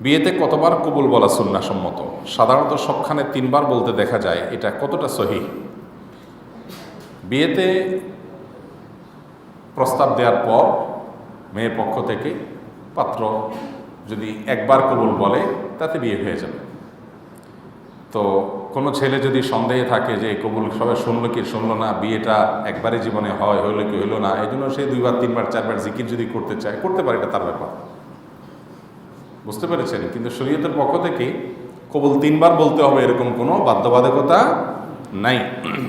বিয়েতে কতবার কবুল বলা সুন্নাহসম্মত? সাধারণত সবখানে 3বার বলতে দেখা যায়, এটা কতটা সহিহ? বিয়েতে প্রস্তাব দেওয়ার পর মেয়ের পক্ষ থেকে পাত্র যদি একবার কবুল বলে তাতে বিয়ে হয়ে যাবে। তো কোনো ছেলে যদি সন্দেহে থাকে যে কবুল সবাই শুনলো কি শুনলো না, বিয়েটা একবারই জীবনে হয়, হইলো কি হইলো না, এই জন্য সে 2বার 3বার 4বার জিকির যদি করতে চায় করতে পারে, এটা তার ব্যাপার। বুঝতে পেরেছেন? কিন্তু শরীয়তের পক্ষ থেকে কবুল 3বার বলতে হবে এরকম কোনো বাধ্যবাধকতা নাই।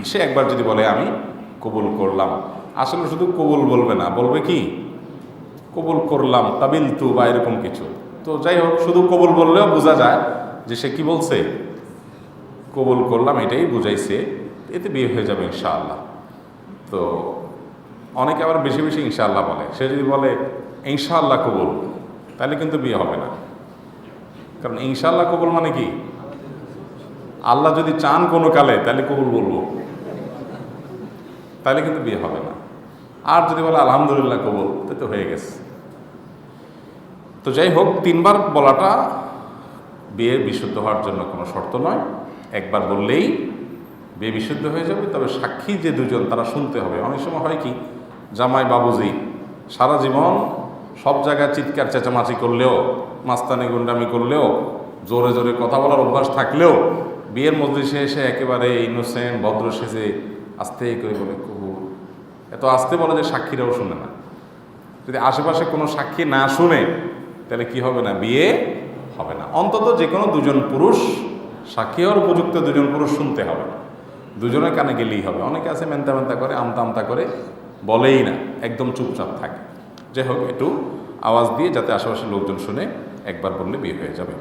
সে একবার যদি বলে আমি কবুল করলাম, আসলে শুধু কবুল বলবে না, বলবে কি কবুল করলাম কাবিল তু বা এরকম কিছু। তো যাই হোক, শুধু কবুল বললেও বোঝা যায় যে সে কি বলছে, কবুল করলাম এটাই বুঝাইছে, এতে বিয়ে হয়ে যাবে ইনশাআল্লাহ। তো অনেকে আবার বেশি বেশি ইনশাআল্লাহ বলে। সে যদি বলে ইনশাআল্লাহ কবুল, তাহলে কিন্তু বিয়ে হবে না। কারণ ইনশাআল্লাহ কবুল মানে কি, আল্লাহ যদি চান কোনো কালে তাহলে কবুল বলবো, তাহলে কিন্তু বিয়ে হবে না। আর যদি বলে আলহামদুলিল্লাহ কবুল, তো হয়ে গেছে। তো যাই হোক, 3বার বলাটা বিয়ে বিশুদ্ধ হওয়ার জন্য কোনো শর্ত নয়। একবার বললেই বিয়ে বিশুদ্ধ হয়ে যাবে। তবে সাক্ষী যে দুজন তারা শুনতে হবে। অনেক সময় হয় কি, জামাই বাবুজি সারা জীবন সব জায়গায় চিৎকার চেঁচামাচি করলেও, মাস্তানি গুন্ডামি করলেও, জোরে জোরে কথা বলার অভ্যাস থাকলেও বিয়ের মজলিসে এসে একেবারে ইনোসেন্ট ভদ্র সেজে আস্তে করে বলে কবুল। এত আস্তে বলে যে সাক্ষীরাও শুনে না। যদি আশেপাশে কোনো সাক্ষী না শুনে তাহলে কি হবে না, বিয়ে হবে না। অন্তত যে কোনো 2জন পুরুষ, সাক্ষী হওয়ার উপযুক্ত 2জন পুরুষ শুনতে হবে, দুজনের কানে গেলেই হবে। অনেকে আছে মেনতা মেনতা করে, আমতা আমতা করে, বলেই না, একদম চুপচাপ থাকে। যাই হোক, একটু আওয়াজ দিয়ে যাতে আশেপাশের লোকজন শুনে, একবার বললে বিয়ে হয়ে যাবে।